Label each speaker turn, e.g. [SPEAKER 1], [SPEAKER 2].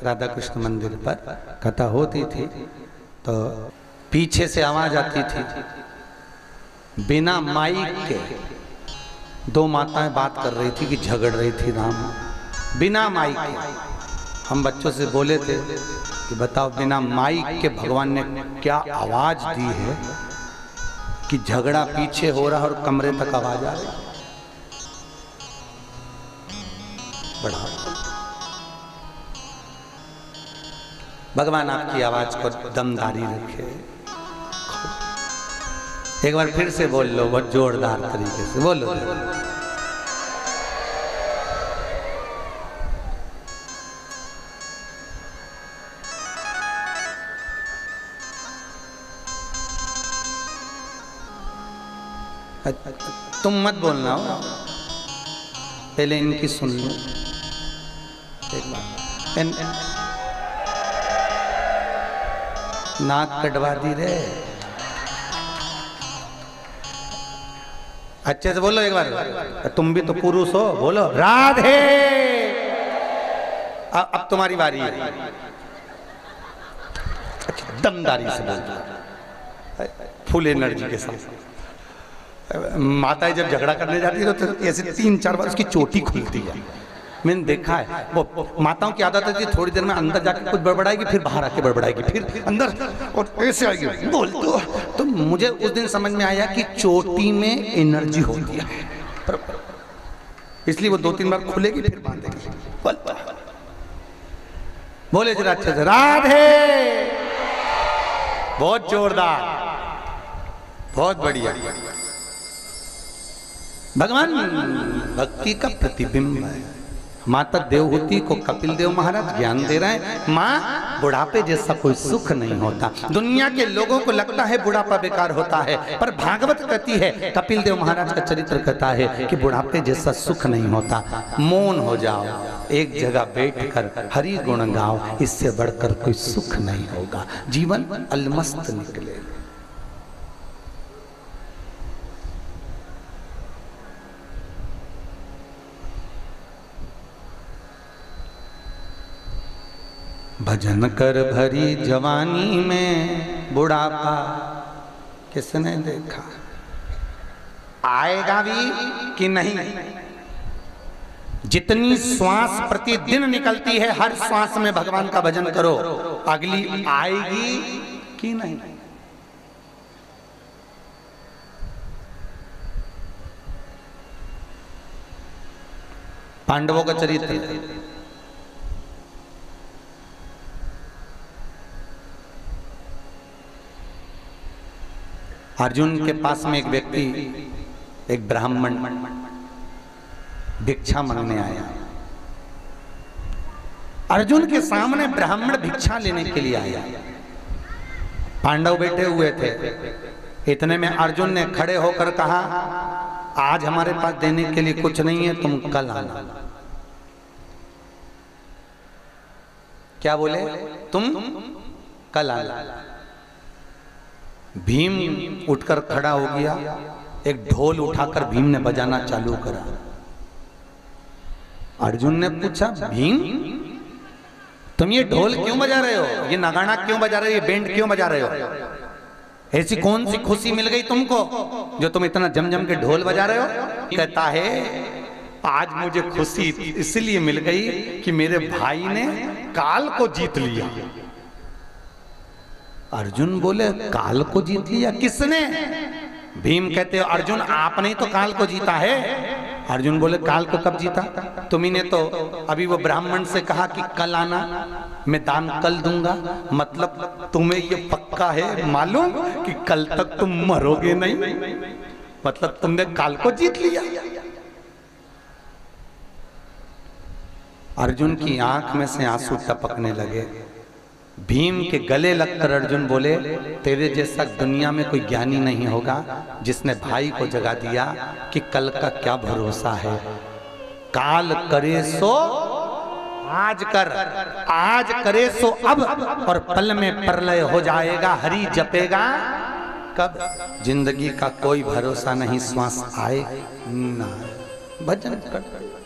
[SPEAKER 1] राधा कृष्ण मंदिर पर कथा होती थी तो पीछे से आवाज आती थी, बिना माइक के दो माताएं बात कर रही थी कि झगड़ रही थी राम, बिना माइक के। हम बच्चों से बोले थे कि बताओ बिना माइक के भगवान ने क्या आवाज दी है कि झगड़ा पीछे हो रहा और कमरे तक आवाज आ रही। बड़ा भगवान आपकी आवाज को दमदारी रखे। एक बार फिर से बोल लो, बहुत जोरदार तरीके से बोलो। तुम मत बोलना हो, पहले इनकी सुन लो एक बार। नाक कटवा दी रे, अच्छे से बोलो एक बार। तुम भी तो पुरुष हो, बोलो राधे। अब तुम्हारी बारी है, दमदारी से बोलो, फुल एनर्जी के साथ। माताएं जब झगड़ा करने जाती है तो ऐसे 3-4 बार उसकी चोटी खुलती है, मैंने देखा है। वो माताओं की आदत है थोड़ी देर में अंदर जाके कुछ बड़बड़ाएगी, फिर बाहर आके बड़बड़ाएगी, फिर अंदर और ऐसे आएगी बोल तो मुझे उस दिन समझ में आया कि चोटी में एनर्जी होती है, इसलिए वो 2-3 बार खुलेगी फिर बांधेगी। बोले जरा अच्छे से राधे, बहुत जोरदार, बहुत बढ़िया। भगवान भक्ति का प्रतिबिंब है। माता देवहूति को कपिल देव महाराज ज्ञान दे रहे हैं, माँ बुढ़ापे जैसा कोई सुख नहीं होता। दुनिया के लोगों को लगता है बुढ़ापा बेकार होता है, पर भागवत कहती है, कपिल देव महाराज का चरित्र कहता है कि बुढ़ापे जैसा सुख नहीं होता। मौन हो जाओ, एक जगह बैठकर हरि गुण गाओ, इससे बढ़कर कोई सुख नहीं होगा। जीवन अलमस्त निकले। भजन कर भरी जवानी में बुढ़ापा किसने देखा, आएगा भी कि नहीं। जितनी श्वास प्रतिदिन निकलती है, हर श्वास में भगवान का भजन करो, अगली आएगी कि नहीं। पांडवों का चरित्र, अर्जुन के पास में एक व्यक्ति, एक ब्राह्मण भिक्षा मांगने आया। अर्जुन के सामने ब्राह्मण भिक्षा लेने के लिए आया। पांडव बैठे हुए थे। इतने में अर्जुन ने खड़े होकर कहा, आज हमारे पास देने के लिए कुछ नहीं है, तुम कल आना। क्या बोले? तुम कल आना। भीम उठकर खड़ा हो गया, एक ढोल उठाकर भीम ने बजाना चालू करा। अर्जुन ने पूछा, भीम तुम ये ढोल क्यों बजा रहे हो, ये नगाड़ा क्यों बजा रहे हो, ये बैंड क्यों बजा रहे हो? ऐसी कौन सी खुशी मिल गई तुमको जो तुम इतना जम जम के ढोल बजा रहे हो? कहता है, आज मुझे खुशी इसलिए मिल गई कि मेरे भाई ने काल को जीत लिया। अर्जुन बोले, काल को जीत लिया किसने? भीम कहते हो, अर्जुन आपने ही तो काल को जीता है। अर्जुन बोले, काल को कब जीता? तुम्ही ने तो अभी वो ब्राह्मण से कहा कि कल आना, मैं दान कल दूंगा। मतलब तुम्हें ये पक्का है मालूम कि कल तक तुम मरोगे नहीं, मतलब तुमने काल को जीत लिया। अर्जुन की आंख में से आंसू टपकने लगे। भीम के गले लगकर अर्जुन बोले, तेरे जैसा दुनिया में कोई ज्ञानी नहीं होगा जिसने भाई को जगा दिया कि कल का क्या भरोसा है। काल करे सो आज कर, आज करे सो अब, और पल में प्रलय हो जाएगा। हरि जपेगा कब? जिंदगी का कोई भरोसा नहीं, श्वास आए ना। भजन कर।